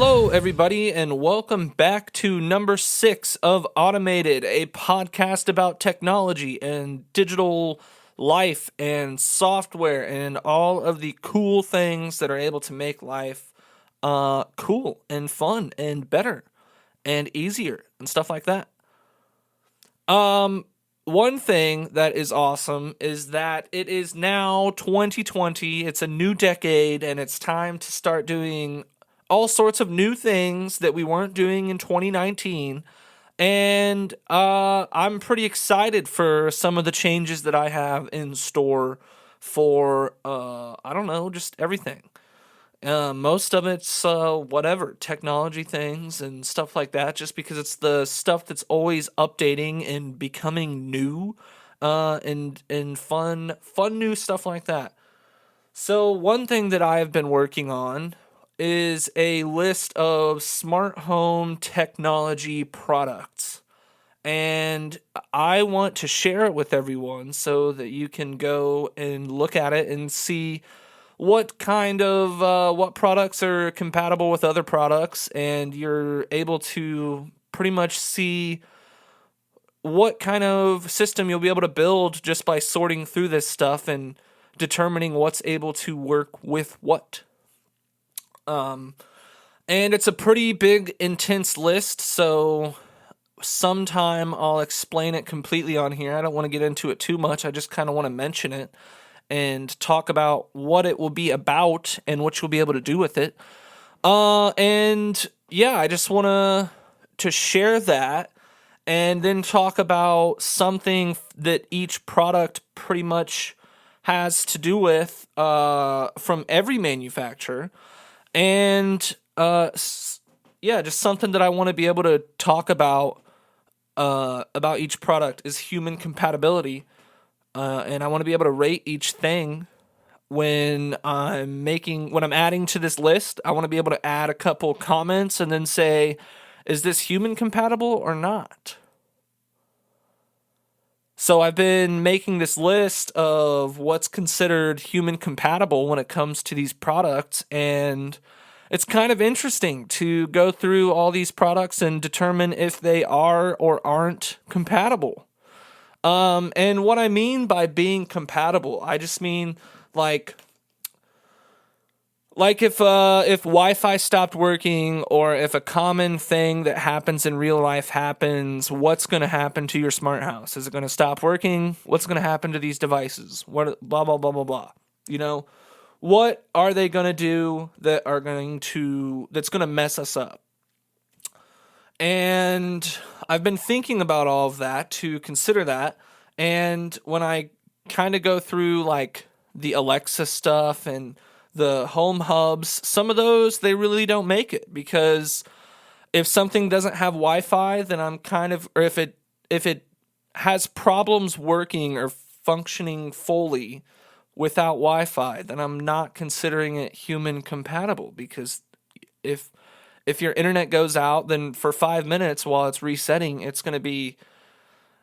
Hello, everybody, and welcome back to number 6 of Automated, a podcast about technology and digital life and software and all of the cool things that are able to make life cool and fun and better and easier and stuff like that. One thing that is awesome is that it is now 2020. It's a new decade, and it's time to start doing all sorts of new things that we weren't doing in 2019. And I'm pretty excited for some of the changes that I have in store for, I don't know, just everything. Most of it's whatever, technology things and stuff like that, just because it's the stuff that's always updating and becoming new, and fun new stuff like that. So one thing that I have been working on is a list of smart home technology products. And I want to share it with everyone so that you can go and look at it and see what kind of what products are compatible with other products, and you're able to pretty much see what kind of system you'll be able to build just by sorting through this stuff and determining what's able to work with what. And it's a pretty big, intense list, so sometime I'll explain it completely on here. I don't want to get into it too much. I just kind of want to mention it and talk about what it will be about and what you'll be able to do with it. And yeah, I just want to share that and then talk about something that each product pretty much has to do with from every manufacturer. And yeah, just something that I want to be able to talk about each product is human compatibility. And I want to be able to rate each thing when I'm adding to this list. I want to be able to add a couple comments and then say, is this human compatible or not? So I've been making this list of what's considered human compatible when it comes to these products, and it's kind of interesting to go through all these products and determine if they are or aren't compatible. And what I mean by being compatible, I just mean like if Wi-Fi stopped working, or if a common thing that happens in real life happens, what's going to happen to your smart house? Is it going to stop working? What's going to happen to these devices? What blah blah blah blah blah. You know, what are they going to do that's going to mess us up? And I've been thinking about all of that to consider that. And when I kind of go through like the Alexa stuff and the home hubs, some of those, they really don't make it, because if something doesn't have Wi-Fi, then or if it has problems working or functioning fully without Wi-Fi, then I'm not considering it human compatible, because if your internet goes out, then for 5 minutes while it's resetting,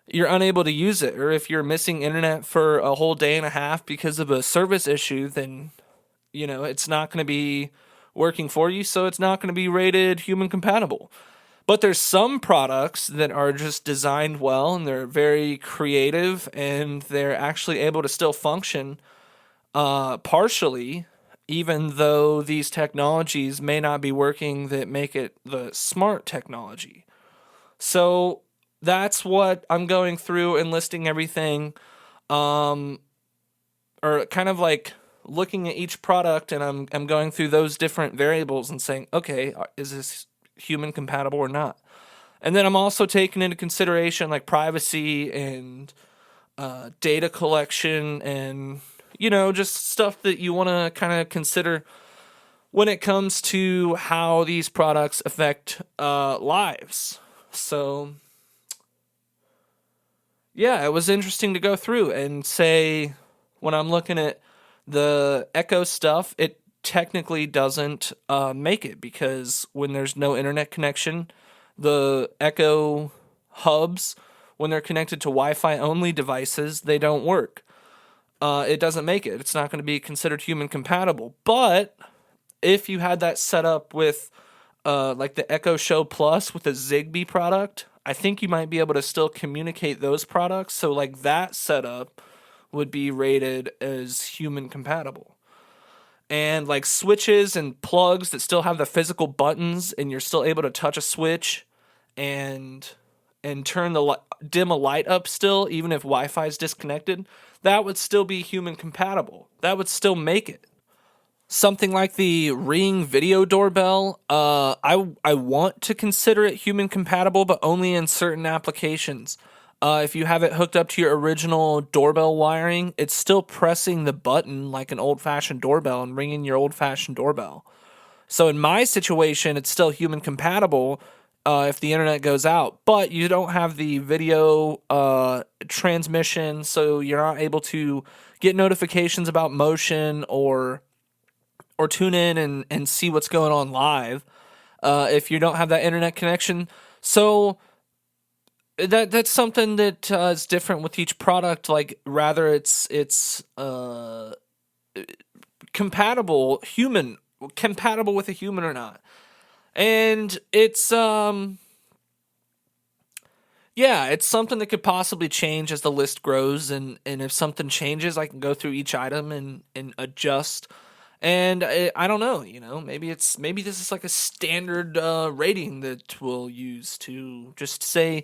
you're unable to use it. Or if you're missing internet for a whole day and a half because of a service issue, then, it's not going to be working for you. So it's not going to be rated human compatible. But there's some products that are just designed well, and they're very creative, and they're actually able to still function partially, even though these technologies may not be working that make it the smart technology. So that's what I'm going through and listing everything, or kind of like looking at each product, and I'm going through those different variables and saying, okay, is this human compatible or not? And then I'm also taking into consideration like privacy and data collection and just stuff that you want to kind of consider when it comes to how these products affect lives. So yeah, it was interesting to go through and say, when I'm looking at the Echo stuff, it technically doesn't make it, because when there's no internet connection, the Echo hubs, when they're connected to Wi-Fi only devices, they don't work. It doesn't make it. It's not going to be considered human compatible. But if you had that set up with like the Echo Show Plus with a Zigbee product, I think you might be able to still communicate those products. So like that setup would be rated as human compatible. And like switches and plugs that still have the physical buttons and you're still able to touch a switch and turn dim a light up still even if Wi-Fi is disconnected, that would still be human compatible. That would still make it. Something like the Ring video doorbell, I want to consider it human compatible, but only in certain applications. If you have it hooked up to your original doorbell wiring, it's still pressing the button like an old-fashioned doorbell and ringing your old-fashioned doorbell. So in my situation, it's still human compatible if the internet goes out, but you don't have the video transmission, so you're not able to get notifications about motion or tune in and see what's going on live if you don't have that internet connection. So that's something that is different with each product. Like rather it's compatible with a human or not. And it's it's something that could possibly change as the list grows, and if something changes, I can go through each item and adjust. And I don't know, maybe this is like a standard rating that we'll use to just say.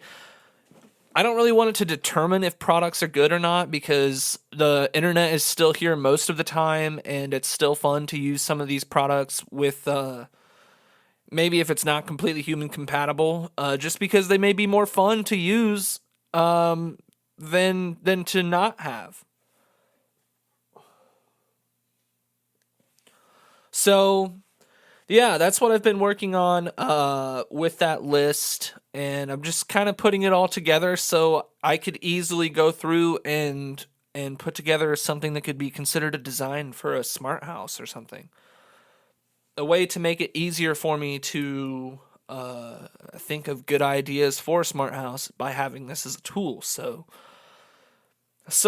I don't really want it to determine if products are good or not because the internet is still here most of the time, and it's still fun to use some of these products with maybe if it's not completely human compatible, just because they may be more fun to use than to not have. So, yeah, that's what I've been working on with that list, and I'm just kind of putting it all together so I could easily go through and put together something that could be considered a design for a smart house or something. A way to make it easier for me to think of good ideas for a smart house by having this as a tool. So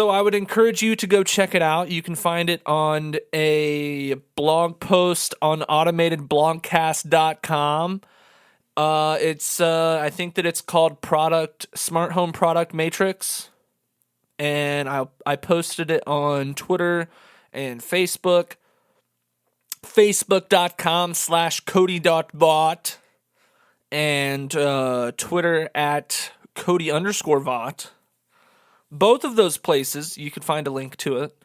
I would encourage you to go check it out. You can find it on a blog post on automatedblogcast.com. I think that it's called Smart Home Product Matrix. And I posted it on Twitter and Facebook. Facebook.com/Cody.bot. And Twitter at Cody_bot. Both of those places, you can find a link to it.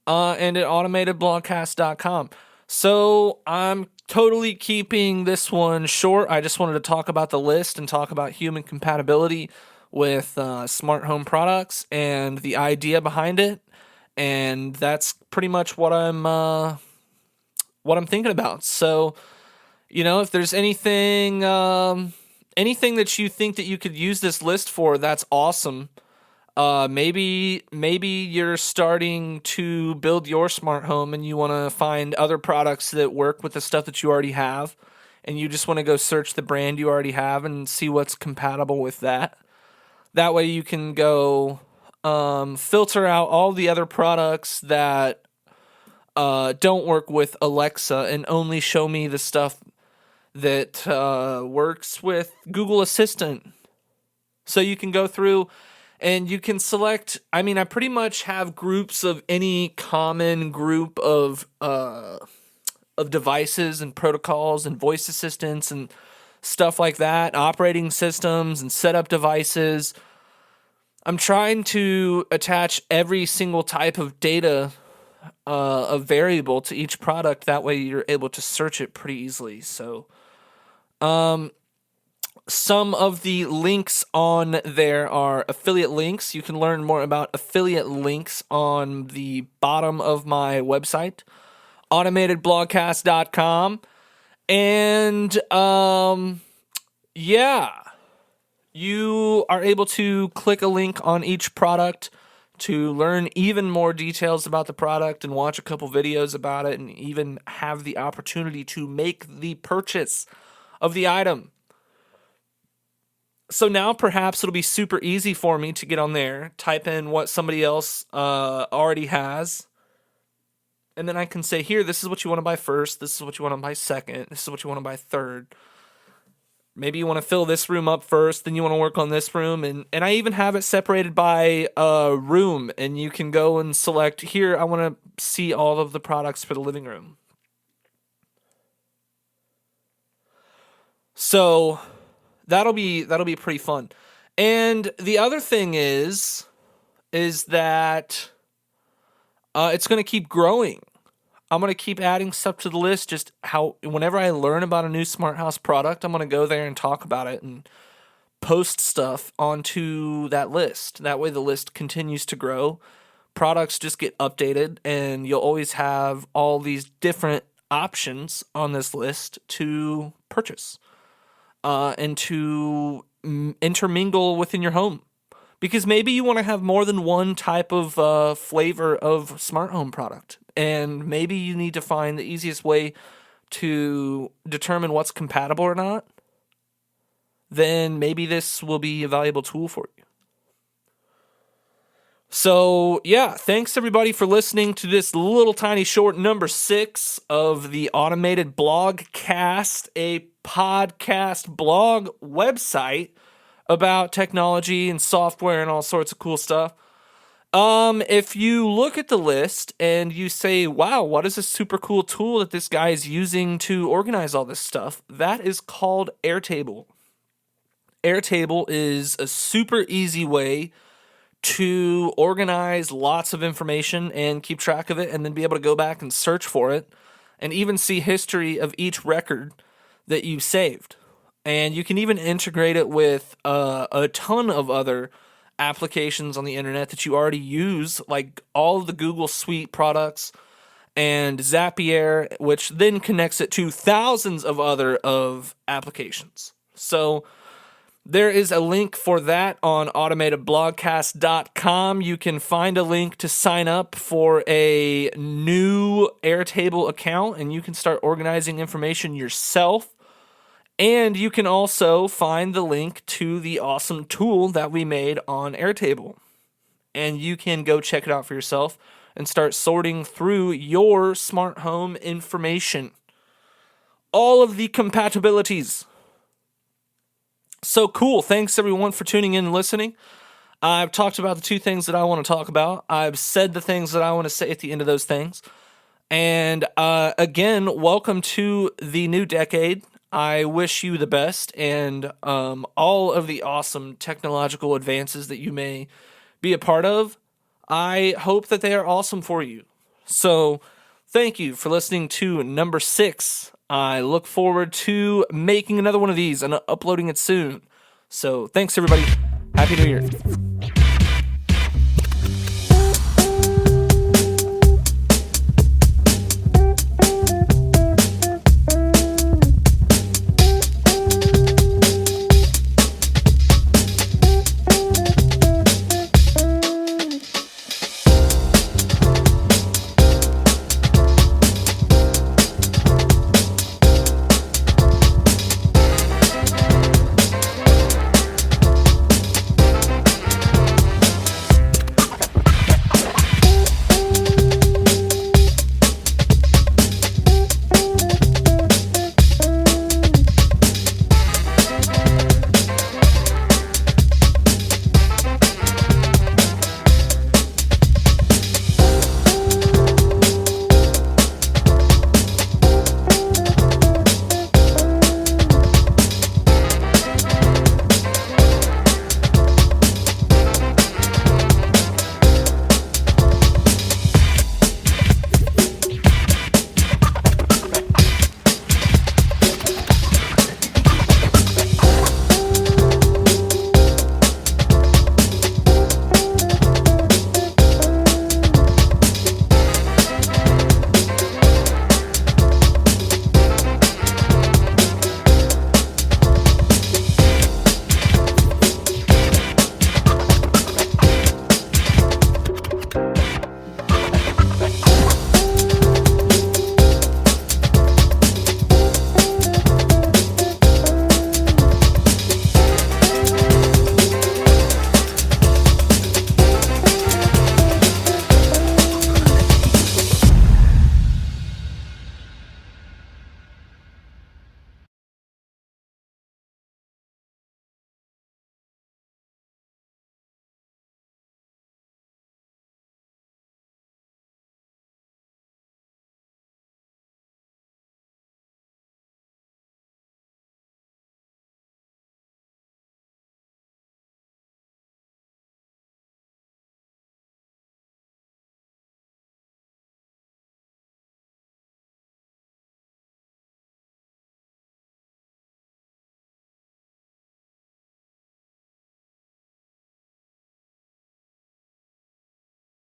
And at automatedblogcast.com. So I'm totally keeping this one short. I just wanted to talk about the list and talk about human compatibility with smart home products and the idea behind it. And that's pretty much what I'm thinking about. So, if there's anything that you think that you could use this list for, that's awesome. Maybe you're starting to build your smart home and you want to find other products that work with the stuff that you already have, and you just want to go search the brand you already have and see what's compatible with that. That way you can go filter out all the other products that don't work with Alexa and only show me the stuff that works with Google Assistant. So you can go through and you can select. I pretty much have groups of any common group of devices and protocols and voice assistants and stuff like that, operating systems and setup devices. I'm trying to attach every single type of data, a variable to each product. That way you're able to search it pretty easily. So, some of the links on there are affiliate links. You can learn more about affiliate links on the bottom of my website, automatedblogcast.com. And, you are able to click a link on each product to learn even more details about the product and watch a couple videos about it and even have the opportunity to make the purchase of the item. So now perhaps it'll be super easy for me to get on there, type in what somebody else already has, and then I can say, here, this is what you want to buy first, this is what you want to buy second, this is what you want to buy third. Maybe you want to fill this room up first, then you want to work on this room. And I even have it separated by room, and you can go and select here, I want to see all of the products for the living room. So that'll be pretty fun. And the other thing is that it's going to keep growing. I'm going to keep adding stuff to the list. Just how whenever I learn about a new smart house product, I'm going to go there and talk about it and post stuff onto that list. That way the list continues to grow. Products just get updated, and you'll always have all these different options on this list to purchase and to intermingle within your home. Because maybe you want to have more than one type of flavor of smart home product. And maybe you need to find the easiest way to determine what's compatible or not. Then maybe this will be a valuable tool for you. So, yeah, thanks everybody for listening to this little tiny short number 6 of the Automated Blogcast, a podcast blog website about technology and software and all sorts of cool stuff. If you look at the list and you say, wow, what is this super cool tool that this guy is using to organize all this stuff? That is called Airtable. Airtable is a super easy way to organize lots of information and keep track of it, and then be able to go back and search for it and even see history of each record that you've saved. And you can even integrate it with a ton of other applications on the internet that you already use, like all of the Google Suite products and Zapier, which then connects it to thousands of other applications. So there is a link for that on automatedblogcast.com. You can find a link to sign up for a new Airtable account, and you can start organizing information yourself. And you can also find the link to the awesome tool that we made on Airtable. And you can go check it out for yourself and start sorting through your smart home information. All of the compatibilities. So cool. Thanks everyone for tuning in and listening. I've talked about the 2 things that I want to talk about. I've said the things that I want to say at the end of those things. And again, welcome to the new decade. I wish you the best, and all of the awesome technological advances that you may be a part of, I hope that they are awesome for you. So thank you for listening to number 6. I look forward to making another one of these and uploading it soon. So thanks everybody. Happy New Year.